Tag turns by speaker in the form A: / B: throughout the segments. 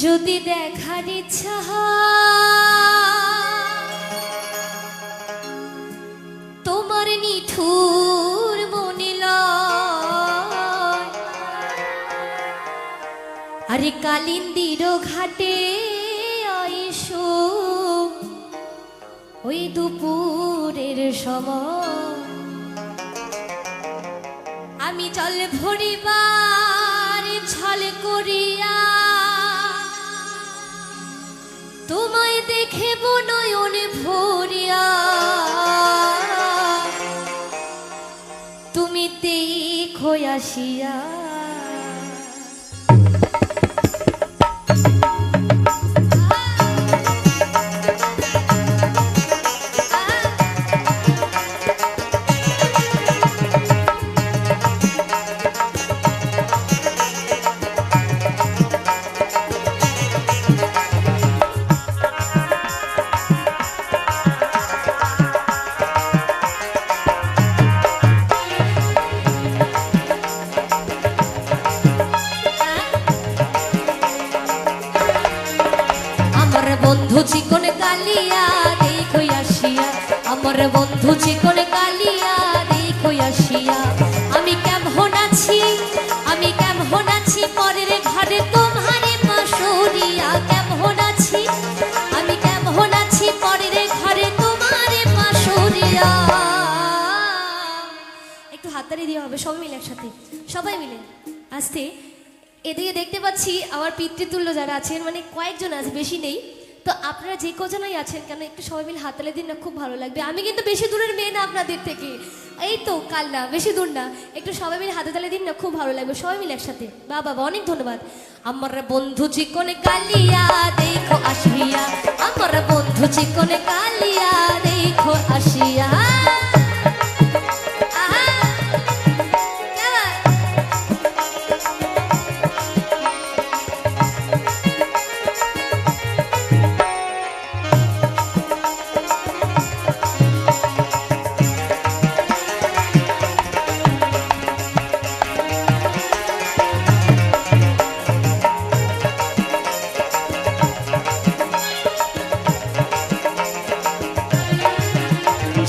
A: যদি দেখার ইচ্ছা হয় তোমার নিঠুর মনিল আরে কালিন্দির ঘাটে আইসো ওই দুপুরের সময় আমি জল ভরিবার ছল করিয়া তোমায় দেখে নয়ন ভরিয়া তুমি দেখো আসিয়া বন্ধু চিকন কালিয়া দেখো আসিয়া আমার বন্ধু চিকন কালিয়া দেখো আসিয়া আমি কেমন আছি পরের ঘরে তোমারে পাশরিয়া কেমন আছি আমি কেমন আছি পরের ঘরে তোমারে পাশরিয়া একটু হাততালি দিয়ে হবে সবাই মিলে একসাথে সবাই মিলে আস্তে এদিকে দেখতে পাচ্ছি আমার পিতৃতুল্য যারা আছেন মানে কয়েকজন আছে বেশি নেই তো আপনারা যে কজনই আছেন কেন একটু সবাই মিলে হাততালি দিন না খুব ভালো লাগবে আমি কিন্তু বেশি দূরের মেয়ে না আপনাদের থেকে এই তো কাল না বেশি দূর না একটু সবাই মিলে হাততালি দিন না খুব ভালো লাগবে সবাই মিলে একসাথে বাবা অনেক ধন্যবাদ আমার বন্ধু চিকন কালিয়া দেখো আসিয়া আমার বন্ধু চিকন কালিয়া দেখো আসিয়া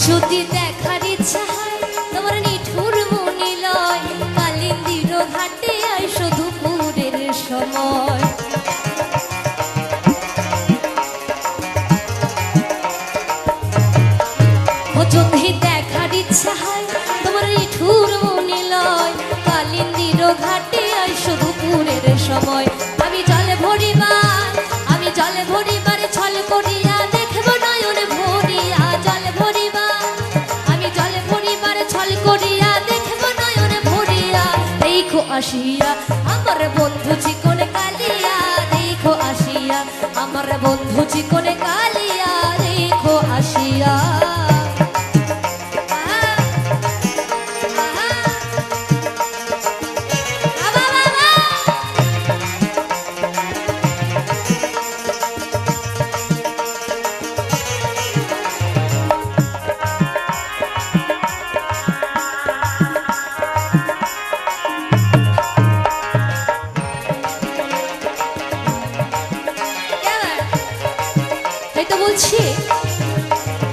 A: যদি দেখার ইচ্ছা হয় তোমার নিঠুর মনিল কালিন্দির ঘাটে আইসো দুপুরের সময় যদি দেখার ইচ্ছা হয় তোমার নিঠুর মনিল কালিন্দির ঘাটে আইসো দুপুরের সময় আমি জল ভরিবার ছল করিয়া দেখব নয়ন ভরিয়া জল ভরিবার ছল করিয়া দেখব নয়ন ভরিয়া দেখো আসিয়া আমার বন্ধু চিকন কালিয়া দেখো আসিয়া আমার বন্ধু চিকন কালিয়া দেখো আসিয়া বলছি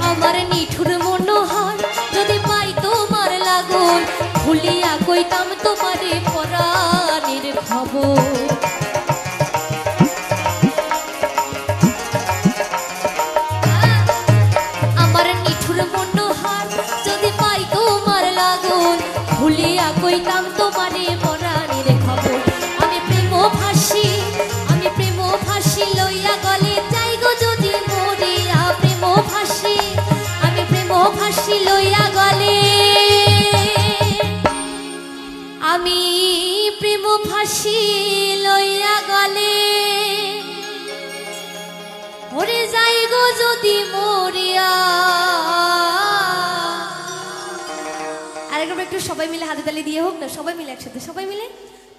A: আমার নিঠুর মনোহর যদি পাই তোমার লাগন খুলিয়া কইতাম তোমারে পরাণের খবর আমার নিঠুর মনোহর যদি পাই তোমার লাগন খুলিয়া কইতাম তোমারে পরাণের খবর আমি প্রেম ফাঁসি লইয়া গলে যাই গো যদি আমি প্রেম ফাঁসি লইয়া গলে আমি প্রেম ফাঁসি লইয়া গলে মরে যাই গো যদি মরিয়া আরেকবার একটু সবাই মিলে হাততালি দিয়ে হোক না সবাই মিলে একসাথে সবাই মিলে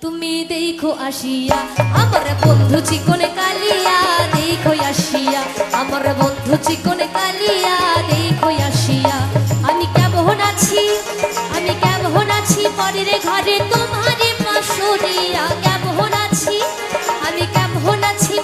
A: তুমি দেখো আসিয়া আমার বন্ধু চিকন কালিয়া দেখো আসিয়া আমার বন্ধু চিকন কালিয়া দেখো আসিয়া আমি কেমন আছি পরের ঘরে তোমারে পাশরিয়া কেমন আছি আমি কেমন আছি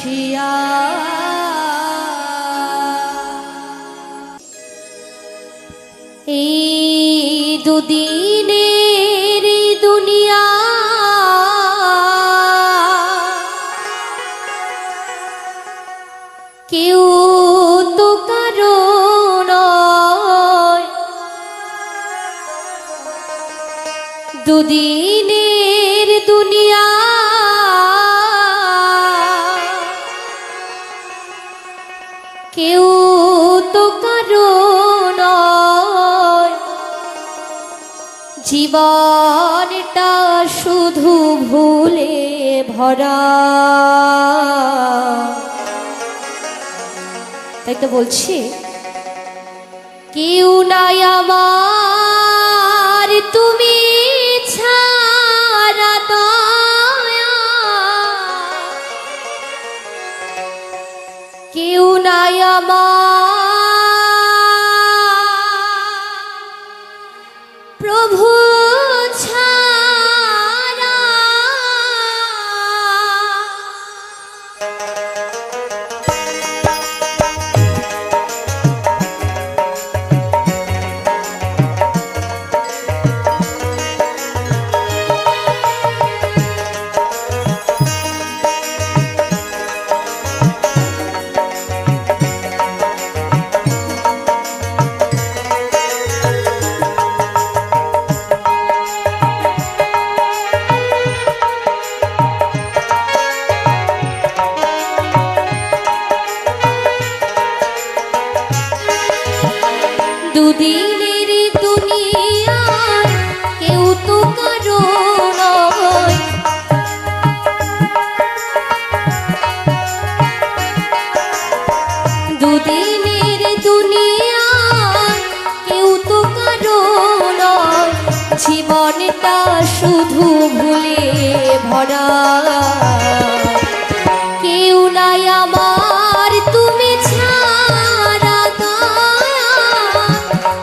A: বসিয়া। এই দুদিনের দুনিয়া কেউ তো কারো নয়, দুদিনের দুনিয়া কেউ তো কারো নয়, জীবনটা শুধু ভুলে ভরা। তাই তো বলছি, কেউ নাই আমার তুমি ছাড়া দয়া, কেউ নাই আমার প্রভু ছাড়া। দুদিনের দুনিয়ায় কেউ তো কারো নয়, দুদিনের দুনিয়ায় কেউ তো কারো নয়, জীবনটা শুধু ভুলে ভরা। কেউ নাই আমার তুমি ছাড়া দয়া,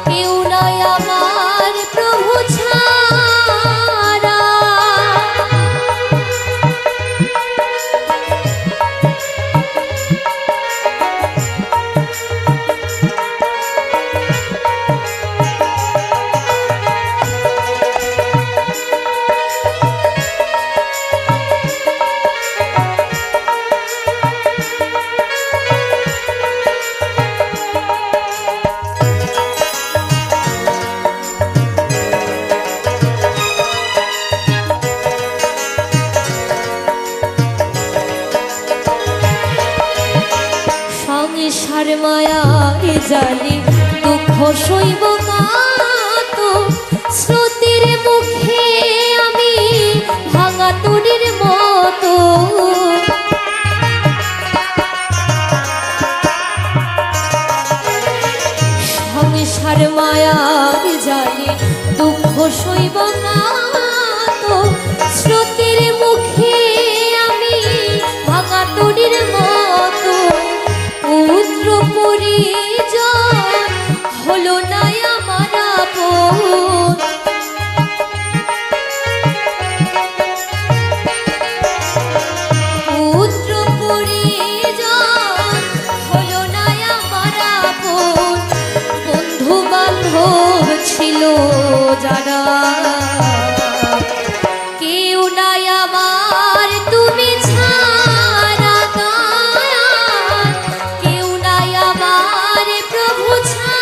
A: কেউ নাই আমার প্রভু ছাড়া। সংসার মায়ার জালে দুঃখ সইব কাত, স্রোতের মুখে আমি ভাঙা তরির মতো। সংসার মায়ার জালে দুঃখ সইব কাত, স্রোতের মুখে আমি ভাঙা তরির মতো। পুত্র পরিজন হলো না আমার আপন, পুত্র পরিজন হলো না আমার আপন। বন্ধু বান্ধব ছিল যারা, কেউ নাই আমার তুমি ছাড়া দয়া, কেউ নাই আমার প্রভু ছাড়া।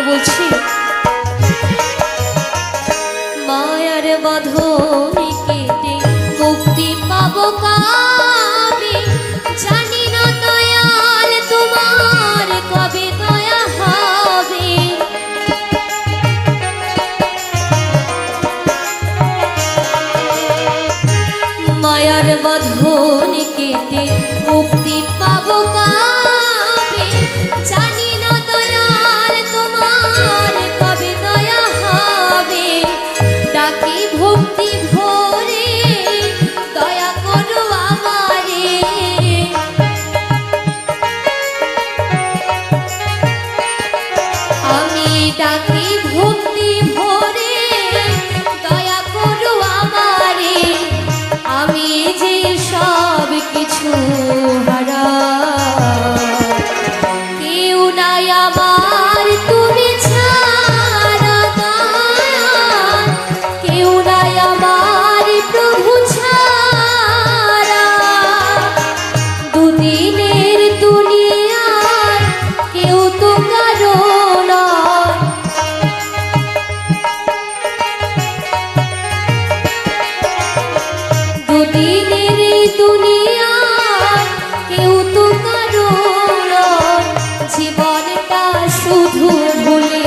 A: বলছি, মায়ার বাঁধন কেটে মুক্তি পাবো কবে, জানি না দয়াল তোমার কবে দয়া হবে। আমি ডাকি ভক্তি ভরে দয়া করো আমারে আমি যে সব কিছু হারা কেউ নাই আমার তুমি ছাড়া দয়াল কেউ নাই আমার প্রভু ছাড়া দুদিনের দুনিয়ায় কেউ তো কারো নয় দুদিনের এই দুনিয়ায় কেউ তো কারো নয় জীবনটা শুধু ভুলে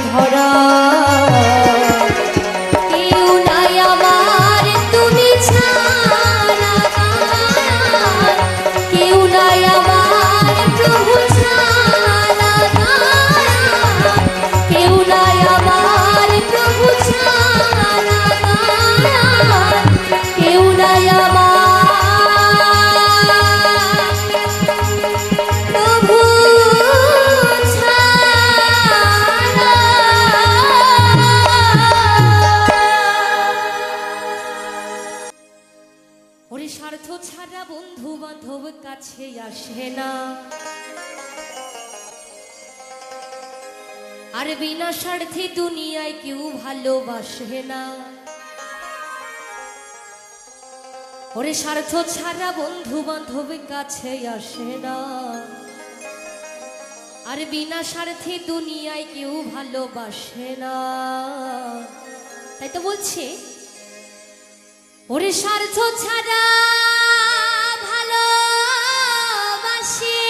A: ভরা কেউ নাই আমার তুমি ছাড়া দয়াল কেউ নাই আমার প্রভু ছাড়া দয়াল কেউ নাই আমার প্রভু ছাড়া দয়াল কেউ নাই আমার প্রভু ওরে স্বার্থ ছাড়া বন্ধু বান্ধব কাছে আসে না আর বিনা স্বার্থে দুনিয়ায় কেউ ভালোবাসে না ওরে স্বার্থ ছাড়া বন্ধু বান্ধব কাছে আসে না আর বিনা স্বার্থে দুনিয়ায় কেউ ভালোবাসে না তাই তো বলছে ওরে স্বার্থ ছাড়া ভালোবাসে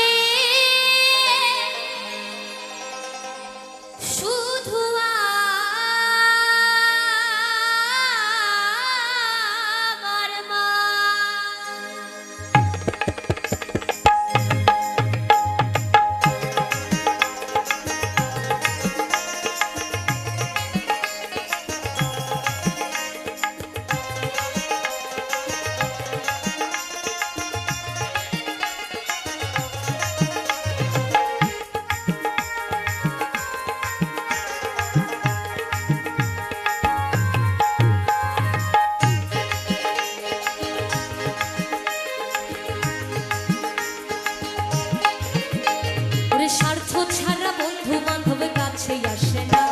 A: শুধু আমার মা স্বার্থ ছাড়া বন্ধু বান্ধব কাছে আসে না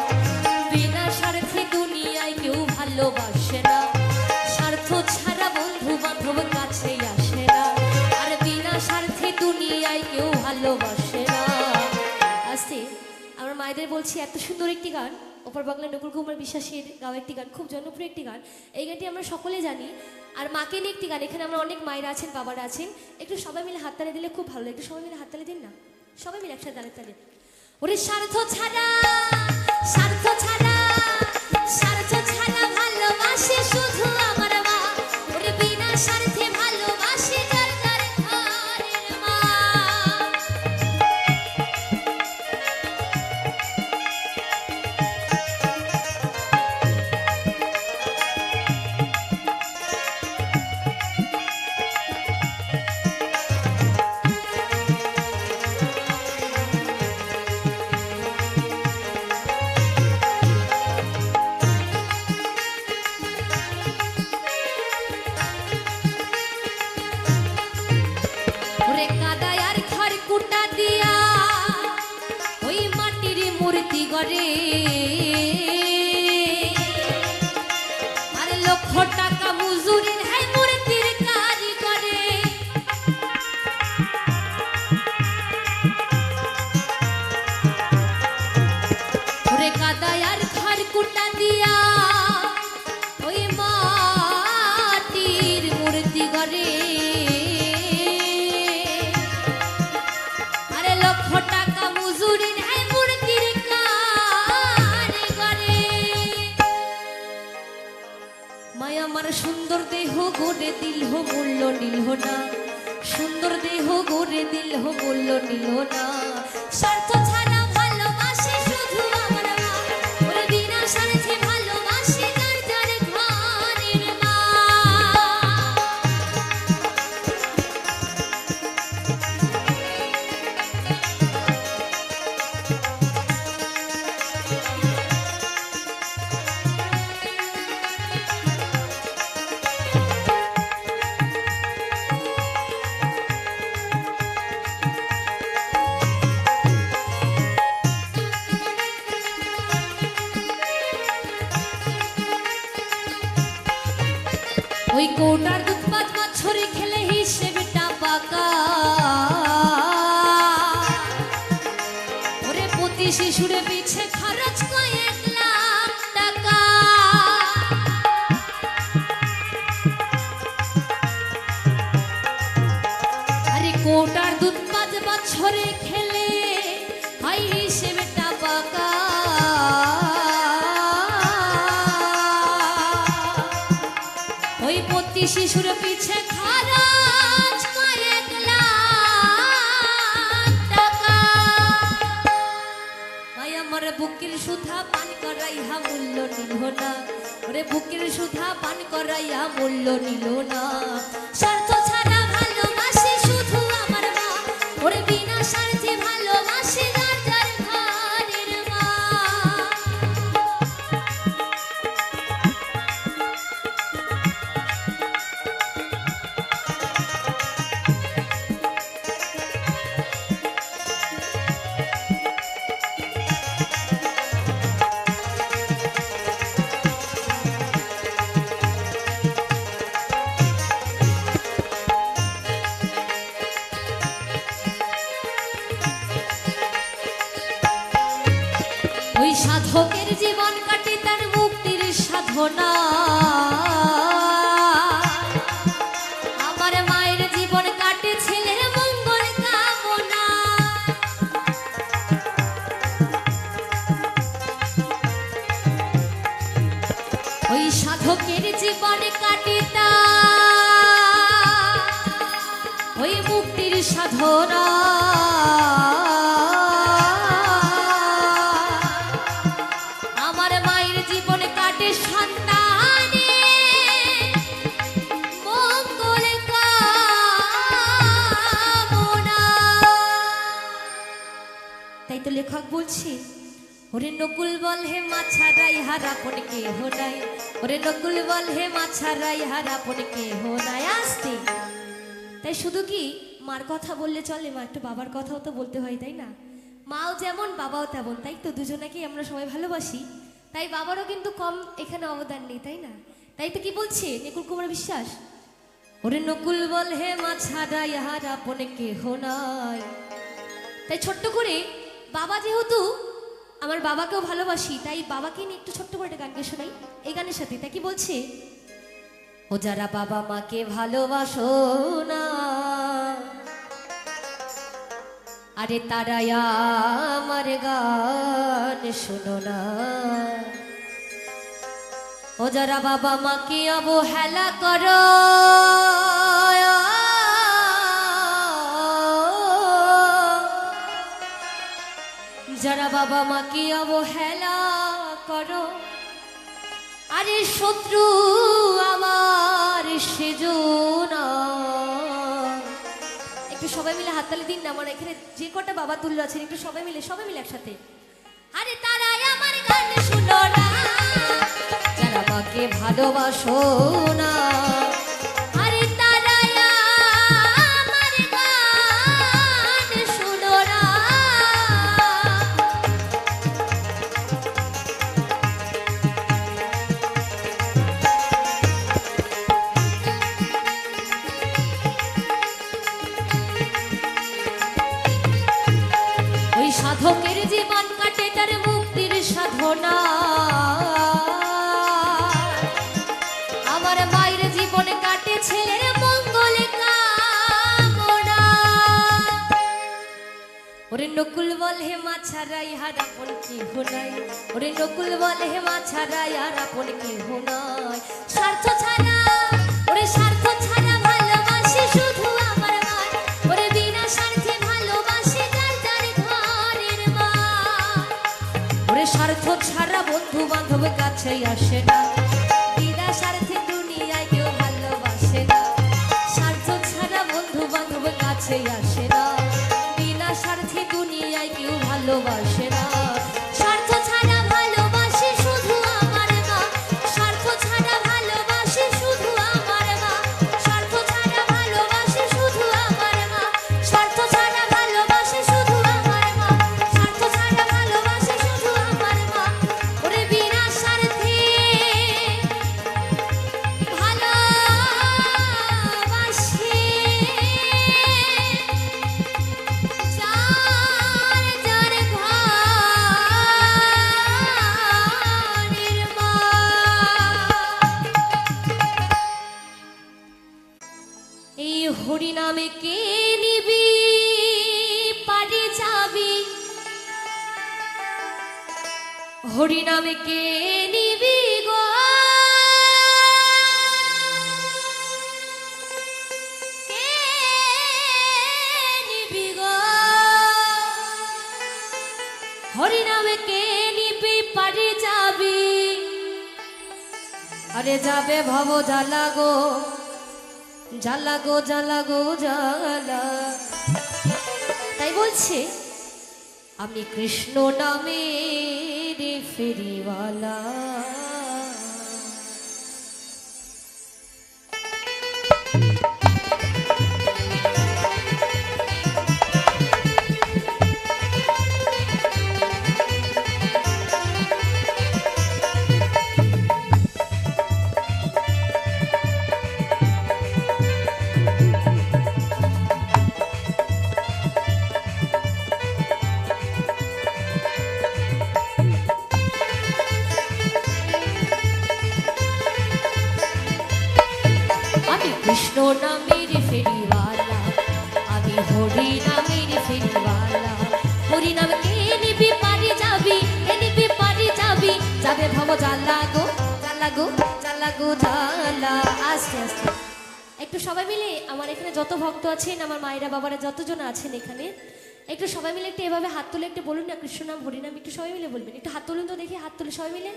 A: বিনা স্বার্থে দুনিয়ায় কেউ ভালোবাসে না স্বার্থ ছাড়া বন্ধু বান্ধব কাছে আসে না আর বিনা স্বার্থে দুনিয়ায় কেউ ভালোবাসে না আজকে আমার মায়েদের বলছি এত সুন্দর একটি গান ওপার বাংলা নকুল কুমার বিশ্বাসের গাওয়া একটি গান খুব জনপ্রিয় একটি গান এই গানটি আমরা সকলে জানি আর মাকে নিয়ে একটি গান এখানে আমরা অনেক মায়েরা আছেন বাবারা আছেন একটু সবাই মিলে হাততালি দিলে খুব ভালো একটু সবাই মিলে হাততালি দিন না সবাই মিলে একসাথে তালে তালে ওরে স্বার্থ ছাড়া স্বার্থ ছাড়া স্বার্থ ছাড়া ভালোবাসে শুধু আমার মা ওরে বিনা স্বার্থে ভালোবাসে যার যার ঘরের মা মূর্তি গড়ে আর লক্ষ টাকা মজুরির হ্যাঁ মূর্তির কারিগরে ওরে কাদায় আর খার কুটা দিয়া ওই মাটির মূর্তি গড়ে আরে লক্ষ টাকা মজুরির মায়া আমার সুন্দর দেহ গড়ে দিল মূল্য নিল না সুন্দর দেহ গড়ে দিল মূল্য নিল না স্বার্থ ছাড়া ভালোবাসে শুধু আমার মা ওরে বিনা স্বার্থে ভালোবাসে ওই কোটার দুধ 5 বছরে খেলে হিসেবটা পাকা ওরে প্রতি শিশুরে পিছে খরচ কয়েক লাখ টাকা আরে কোটার দুধ 5 বছরে খেলে হয় হিসেবটা পাকা ওই প্রতি শিশুর পিছে খরচ কয়েক লাখ টাকা ভাই আমার বুকের সুধা পান করাইয়া মূল্য নিল না ওরে বুকের সুধা পান করাইয়া মূল্য নিল না স্বার্থ ছাড়া ভালোবাসি শুধু আমার মা ওরে বিনা স্বার্থে ভালোবাসি যার যার ঘরের মা ওই সাধকের জীবন কাটে তার মুক্তির সাধনা আমার মায়ের জীবন কাটে ছেলের মঙ্গল কামনা ওই সাধকের জীবন কাটে তার ওই মুক্তির সাধনা সন্তানে মঙ্গল কামনা তাই তো লেখক বলছি ওরে নকুল বল হে মাছারাই হারাপন কে হোনাই ওরে নকুল বল হে মাছারাই হারাপন কে হোনাই আসতে তাই শুধু কি মার কথা বললে চলে মা একটু বাবার কথাও তো বলতে হয় তাই না মাও যেমন বাবাও তেমন তাই তো দুজনাকেই আমরা সবাই ভালোবাসি তাই বাবারও কিন্তু কম এখানে অবদান নেই তাই না তাই তো কি বলছে নকুল কুমার বিশ্বাস ওরে নকুল বল হে মাছারা ইহার আপন কেহ নাই তাই ছোট্ট করে বাবা যেহেতু আমার বাবাকেও ভালোবাসি তাই বাবাকে নিয়ে একটু ছোট্ট করে একটা গান গিয়ে শোনাই এই গানের সাথে তাই কি বলছে ও যারা বাবা মাকে ভালোবাসো না আরে তারাই আমার গান শোনো না ও যারা বাবা মাকে অবহেলা করো যারা বাবা মাকে অবহেলা করো আরে শত্রু আমার সেজনা একটু সবাই মিলে হাততালি দিন না আমার এখানে যে কটা বাবা তুল্য আছেন একটু সবাই মিলে একসাথে আরে তারাই আমার গান শুনো না যারা মাকে ভালোবাসো না আরে তারাই আমার গান শুনো না ওই সাধকের জীবন কাটে তার মুক্তির সাধনা আমার মায়ের জীবন কাটে ছেলের মঙ্গল কামনা ওরে নকুল বল হে মাছারা ইহার আপন কেহ নাই ওরে নকুল বল হে মাছারা ইহার আপন কেহ নাই স্বার্থ ছাড়া ওরে স্বার্থ ছাড়া ভালোবাসি শুধু আমার মায় ওরে বিনা স্বার্থে ভালোবাসি যার যার ঘরের মা ওরে স্বার্থ ছাড়া বন্ধু বান্ধব কাছে আসে না বিনা স্বার্থে দুনিয়ায় কেউ ভালোবাসে না স্বার্থ ছাড়া বন্ধু বান্ধব কাছে আসে না বিনা স্বার্থে দুনিয়ায় কেউ ভালোবাসে না স্বার্থ ছাড়া ভালোবাসি শুধু আমার মা স্বার্থ ছাড়া ভালোবাসি শুধু আমার মা স্বার্থ ছাড়া ভালোবাসি শুধু আমার মা স্বার্থ ছাড়া ভালোবাসি শুধু আমার মা স্বার্থ ছাড়া ভালোবাসি শুধু আমার মা ওরে বিনা স্বার্থে হরি নামে কে নিবি গো, কে নিবি গো, হরি নামে কে নিবি পারে যাবি, আরে যাবে ভব জ্বালা গো, জ্বালা গো জ্বালা গো জ্বালা। তাই বলছে আমি কৃষ্ণ নামের ফেরিওয়ালা। কৃষ্ণ নামের ফেরিওয়ালা, আমি হরি নামের ফেরিওয়ালা। হরি নাম কে নিবি পারি যাবি, কে নিবি পারি যাবি, যাবে ভব জ্বালা গো, জ্বালা গো জ্বালা গো জ্বালা। আস্তে আস্তে একটু সবাই মিলে, আমার এখানে যত ভক্ত আছেন, আমার মায়েরা বাবারা যতজন আছেন এখানে, একটু সবাই মিলে একটু এভাবে হাত তুলে একটু বলুন না কৃষ্ণ নাম হরি নাম, একটু সবাই মিলে বলবেন। একটু হাত তুলুন তো দেখি, হাত তুলে সবাই মিলে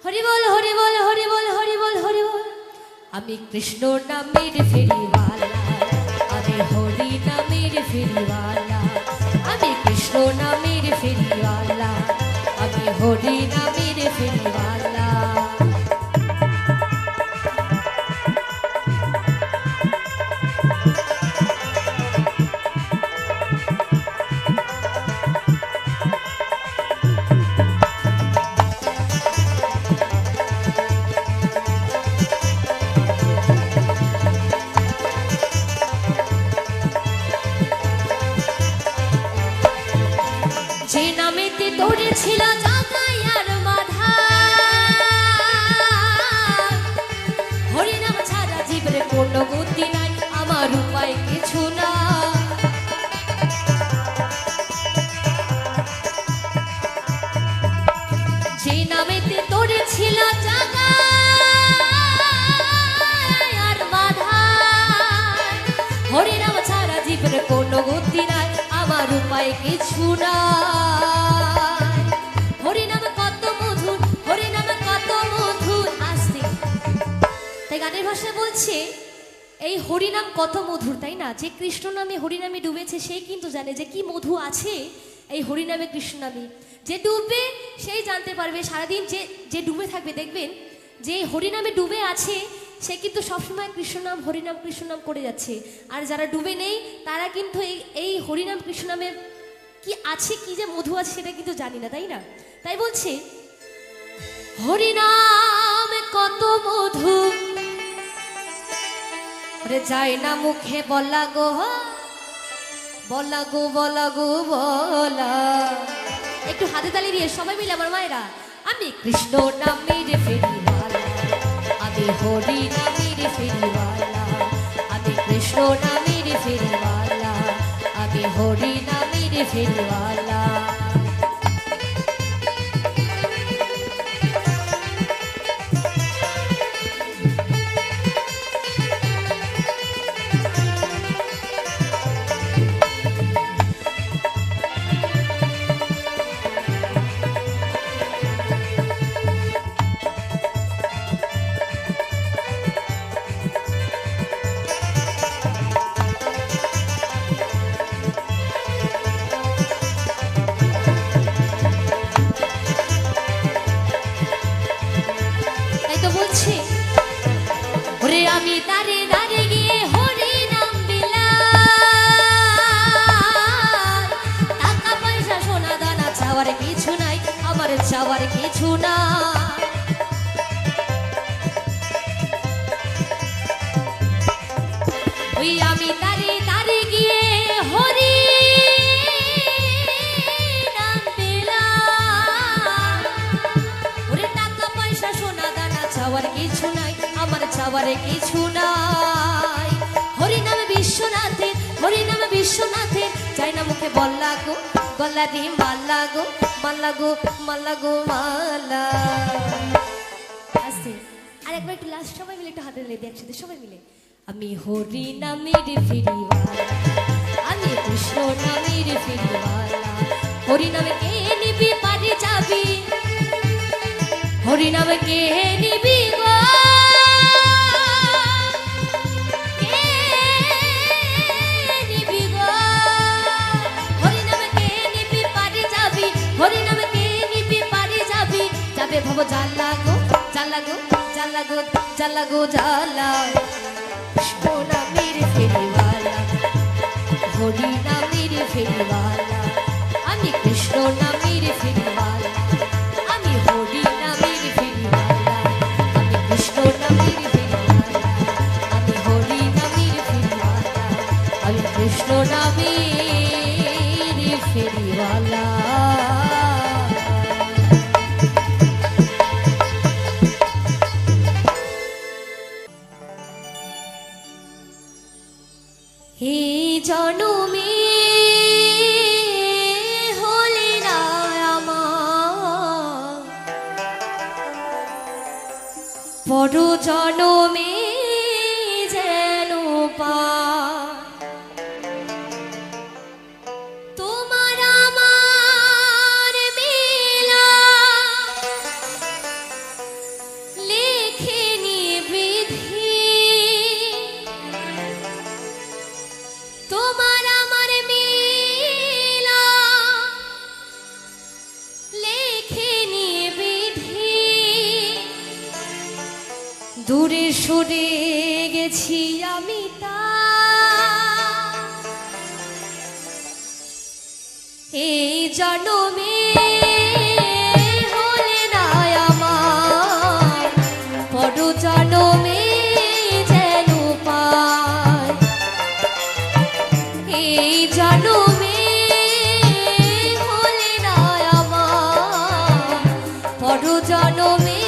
A: হরি বল হরি বল হরি বল হরি বল হরি বল। আমি কৃষ্ণ নামের ফেরিওয়ালা, আমি হরি নামের ফেরিওয়ালা, আমি কৃষ্ণ নামের ফেরিওয়ালা, আমি হরি নামের ফেরিওয়ালা। যে নামেতে তোরে ছিল জগাই আর মাধা, হরি নাম ছাড়া জীবের কোনো গতি নাই, আমার উপায় কিছু না। যে নামেতে তোরে ছিল জগাই আর মাধা, হরি নাম ছাড়া জীবের কোনো গতি নাই, আমার উপায় কিছু না। হরি নাম কত মধুর, হরি নাম কত মধুর। আসতে তাই গানের ভাষায় বলছে এই হরি নাম কত মধুর, তাই না? যে কৃষ্ণ নামে হরি নামে ডুবেছে সেই কিন্তু জানে যে কি মধু আছে এই হরি নামে কৃষ্ণ নামে। যে ডুববে সেই জানতে পারবে, সারাদিন যে যে ডুবে থাকবে দেখবেন যে হরি নামে ডুবে আছে সে কিন্তু সবসময় কৃষ্ণনাম হরিনাম কৃষ্ণনাম করে যাচ্ছে। আর যারা ডুবে নেই তারা কিন্তু এই হরিনাম কৃষ্ণনামের কি আছে, কি যে মধু আছে সেটা কিন্তু জানি না, তাই না? তাই বলছে হরিনাম কত মধু, রে যায় না মুখে বলা গো, বলা গো বলা গো বলা। একটু হাতে তালি দিয়ে সবাই মিলে আমার মায়েরা, আমি কৃষ্ণ নামের ফেরিওয়ালা, আমি হরি নামের ফেরিওয়ালা, আমি কৃষ্ণ নামের ফেরিওয়ালা, আমি হরি নামের ফেরিওয়ালা। আমি দাঁড়ে দাঁড়ে গিয়ে হরি নাম বিলায়, টাকা পয়সা সোনা দানা চাওয়ার কিছু নাই, আমার চাওয়ার কিছু না। ওই আমি দাঁড়ে দাঁড়ে গিয়ে হরি নাম বিলায়, ওরে টাকা পয়সা সোনা দানা চাওয়ার কিছু নাই, আমার চাওয়ার কিছু নাই। হরি নামে বিশ্বনাথের, হরি নামে বিশ্বনাথের, চাই না মুখে বল্লা গো গলা রে মালা গো মালা গো মালা গো মালা। আস্তে আর একবার একটু লাস্ট সবাই মিলে একটু হাতে লেগে একসাথে সবাই মিলে। আমি হরি নামের ফেরিওয়ালা, আমি কৃষ্ণ নামের ফেরিওয়ালা, হরি নামে কে নিবি পারে যাবি, হরি নামে কে নিবি গো, কে নিবি গো, হরি নামে কে নিবি পারে যাবি, হরি নামে কে নিবি পারে যাবি, যাবে ভব জ্বালা গো জ্বালা গো জ্বালা গো জ্বালা গো জ্বালা। কৃষ্ণ নামের ফেরিওয়ালা, হরি নামের ফেরিওয়ালা, আমি কৃষ্ণ নামের ফেরিওয়ালা, আমি হরি নামের ফেরিওয়ালা, আমি কৃষ্ণ নামের ফেরিওয়ালা, আমি হরি নামের ফেরিওয়ালা, আমি কৃষ্ণ নামের ফেরিওয়ালা। হে জনমে হলে না আমার, পর জনমে যেন পাই তোমার আমার মেলা, লেখে নিয়ে বিধি তোমার আমার মেলা, লেখে নিয়ে বিধি, দূরে সরে গেছি আমি তা, এই জনমে হলে না আমার, পর জনমে যেন পাই, এই জনমে হলে না আমার, পর জনমে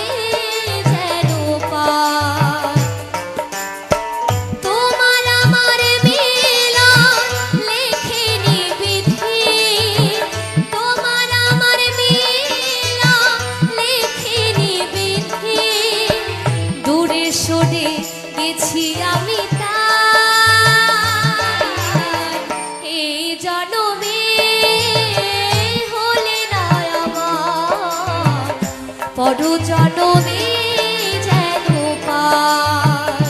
A: যেন পাই তোমার আমার মেলা, লেখে নিবিধি, তোমার আমার মেলা, লেখে নিবিধি, দূরে সরে গেছি আমি পর জনমে যেন পাই।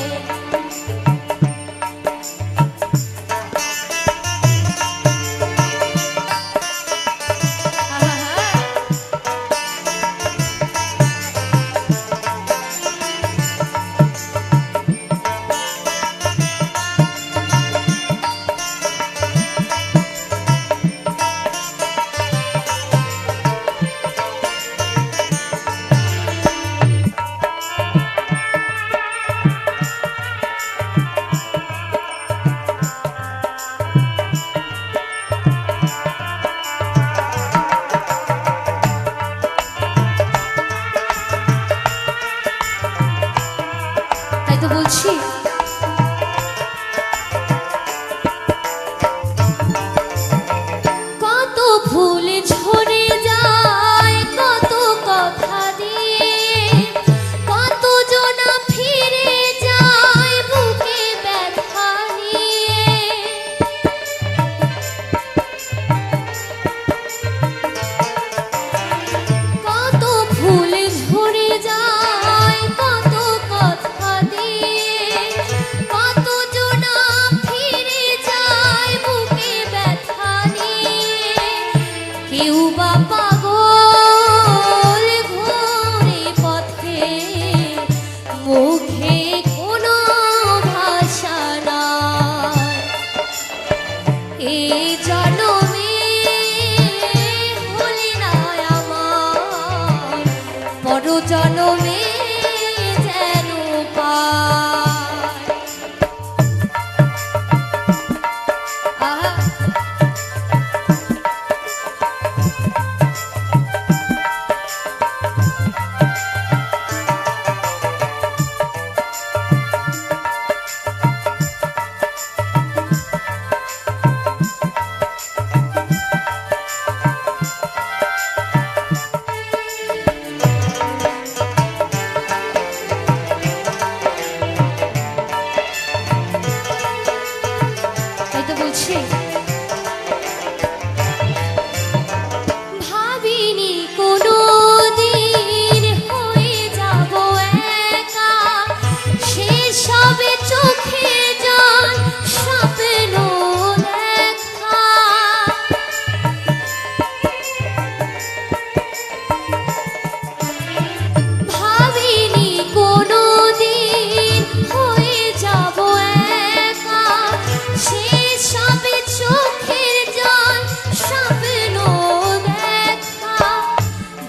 A: তাই তো বলছি কত ফুল ঝরে যায়, কত কথা দিয়ে, কত জনা ফিরে যায় বুকে ব্যথা নিয়ে, কত ফুল ঝরে যায়, কত কথা দিয়ে, কত জনা ফিরে যায় বুকে ব্যথা নিয়ে, কেউ বা পাগল ঘোরে পথে, মুখে কোনো ভাষা নাই, এই জনমে হলে না আমার, পর জনমে যেন পাই। আহা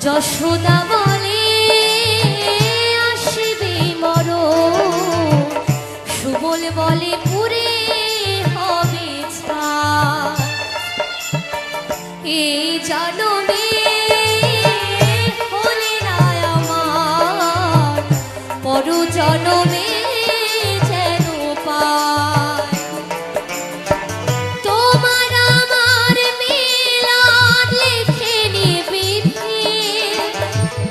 A: যশোদা বলে আসবে মরণ, সুবল বলে পুরে হবে ছাই। এই জনমে হলে না আমার, পর জনমে যেন পাই। তোমার আমার মিলন লিখে নিবি,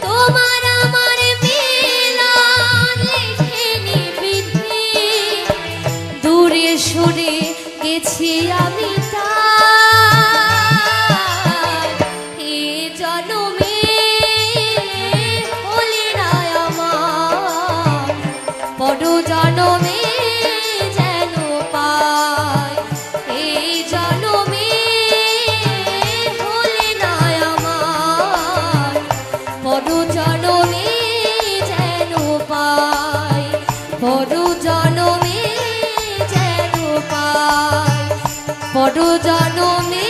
A: তোমার আমার মিলন লিখে নিবি, দূরে সরে গেছি আমি তাই। এ জনমে হলে না আমার, পর জনমে যেন পাই। এই জনমে হলে না আমার, পর জনমে যেন পাই, পর জনমে যেন পাই, পর জনমে